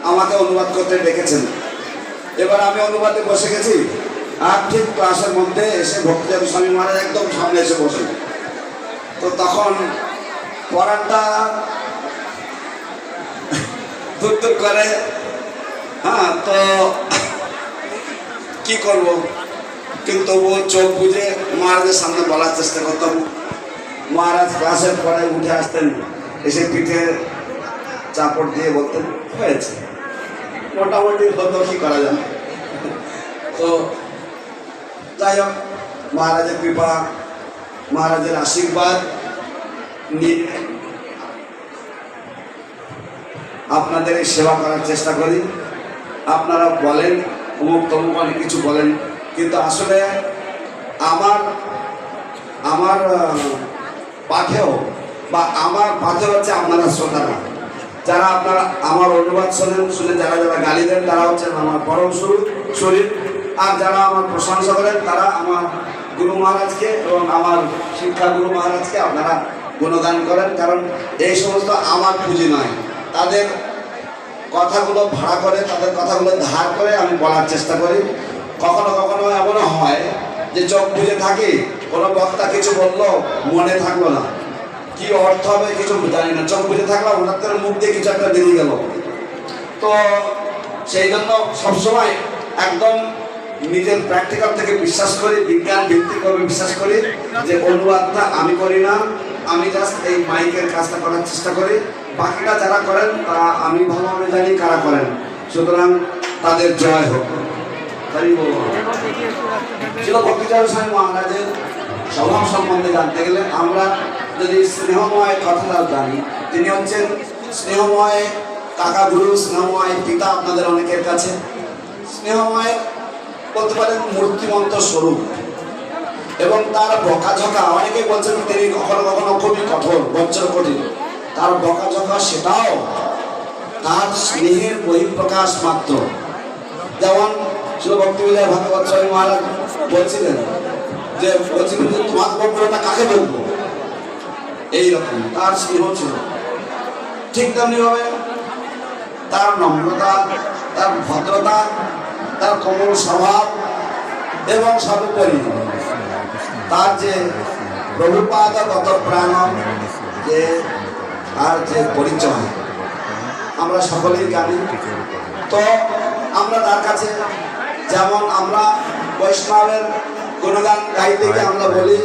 আমাকে অনুবাদ করতে ডেকেছেন। এবার আমি অনুবাদে বসে গেছি, আর ঠিক ক্লাসের মধ্যে এসে ভক্তিচারু স্বামী মহারাজ একদম সামনে এসে বসে। তো তখন পড়াটা দূর দূর করে, হ্যাঁ, তো কি করব, কিন্তু ও চোখ বুঝে মহারাজের সামনে বলার চেষ্টা করতাম। মহারাজ ক্লাসের পরে উঠে আসতেন, এসে পিঠে চাপড় দিয়ে বলতেন হয়েছে, মোটামুটি হতো, কি করা যায়। তো যাই হোক, মহারাজের কৃপা, মহারাজের আশীর্বাদ নিয়ে আপনাদের সেবা করার চেষ্টা করি। আপনারা বলেন অমুক তমুক অনেক কিছু বলেন, কিন্তু আসলে আমার আমার পাঠেও বা আমার পাঠেও হচ্ছে আপনারা শ্রোতারা, যারা আপনারা আমার অনুবাদ শুনে যারা যারা গালি দেন তারা হচ্ছেন আমার পরম শরীর, আর যারা আমার প্রশংসা করেন তারা আমার গুরু মহারাজকে এবং আমার শিক্ষা গুরু মহারাজকে আপনারা গুণগান করেন। কারণ এই সমস্ত আমার পুঁজি নয়, তাদের কথাগুলো ভাড়া করে, তাদের কথাগুলো ধার করে আমি বলার চেষ্টা করি। কখনো কখনো এমনও হয় যে চোখ বুঝে থাকি, কোনো বক্তা কিছু বললো মনে থাকলো না, কি অর্থ হবে কিছু জানি না, চোখ বুঝে থাকলাম, হঠাৎ করে মুখ দিয়ে কিছু একটা বেরিয়ে গেল। তো সেই জন্য সবসময় একদম নিজের প্র্যাকটিক্যাল থেকে বিশ্বাস করি, বিজ্ঞান ভিত্তিকভাবে বিশ্বাস করি যে অনুবাদটা আমি করি না, আমি জাস্ট এই মাইকের কাজটা করার চেষ্টা করি। বাকিটা যারা করেন তারা আমি ভালোভাবে জানি কারা করেন, সুতরাং তাদের জয় হোক। ছিল ভক্তিচারু স্বামী মহারাজের স্বভাব সম্বন্ধে জানতে গেলে আমরা যদি স্নেহময় কথাটা জানি, তিনি হচ্ছেন স্নেহময় কাকা গুরু, স্নেহময় পিতা আপনাদের অনেকের কাছে, স্নেহময় বলতে পারেন মূর্তিমন্ত স্বরূপ। এবং তার বকাঝকা, অনেকেই বলছেন তিনি কখনো কখনো খুবই কঠোর, বজ্র কঠিন, তার বকাঝকা সেটাও তার স্নেহের বহিঃপ্রকাশ মাত্র। যেমন শিল ভক্তিবিজয় ভাগবত স্বামী মহারাজ বলছিলেন যে তোমার বক্রতা কাকে বলবো, এইরকম তার স্নেহ ছিল। ঠিক তেমনি ভাবে তার নম্রতা, তার ভদ্রতা, তার কোমল স্বভাব এবং সর্বোপরি তার যে প্রভুপাদগত প্রাণ, যে আর যে পরিচয় আমরা সকলেই জানি। তো আমরা তার কাছে যেমন আমরা বৈষ্ণবের গুণগান গাইতে গিয়ে আমরা বলি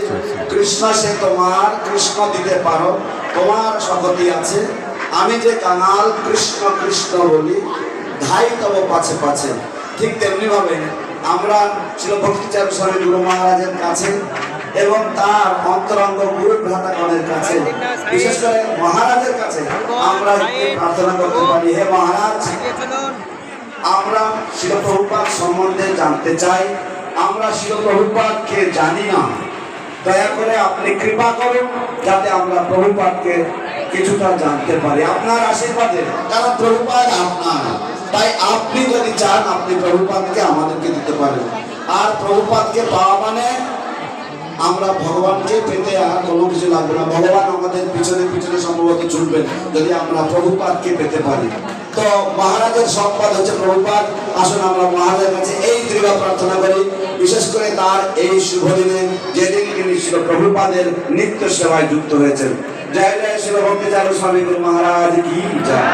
কৃষ্ণ সে তোমার, কৃষ্ণ দিতে পারো, তোমার শক্তি আছে, আমি যে কাঙাল কৃষ্ণ কৃষ্ণ বলি, ধাই তব পাছে পাছে। ঠিক তেমনি ভাবে আমরা ছিল ভক্তিচারু স্বামী গুরু মহারাজের কাছে এবং তার অন্তরঙ্গ গুরু ভ্রাতাগণের কাছে, বিশেষ করে মহারাজের কাছে আমরা প্রার্থনা করতে পারি, হে মহারাজ, আমরা শিল প্রভুপাদ সম্বন্ধে জানতে চাই, আমরা শিল প্রভুপাদকে জানি না, দয়া করে আপনি কৃপা করুন যাতে আমরা প্রভুপাদকে কিছুটা জানতে পারি আপনার আশীর্বাদে। কারণ প্রভুপাদ আপনার, তাই আপনি যদি চান আপনি প্রভুপাদকে আমাদেরকে দিতে পারেন। আর প্রভুপাদকে পাওয়া মানে আমরা ভগবানকে পেতে আর কোনো কিছু লাগবে না, ভগবান আমাদের পিছনে পিছনে সম্ভবত চলবেন যদি আমরা প্রভুপাদকে পেতে পারি। তো মহারাজের সম্পদ হচ্ছে প্রভুপাদ। আসুন আমরা মহারাজের কাছে এই দৃঢ় প্রার্থনা করি, বিশেষ করে তার এই শুভ দিনে, যেদিন তিনি ছিল প্রভুপাদের নিত্য সেবায় যুক্ত হয়েছেন। জয় জয় শিল ভক্তিচারু স্বামী গুরু মহারাজ কি জয়।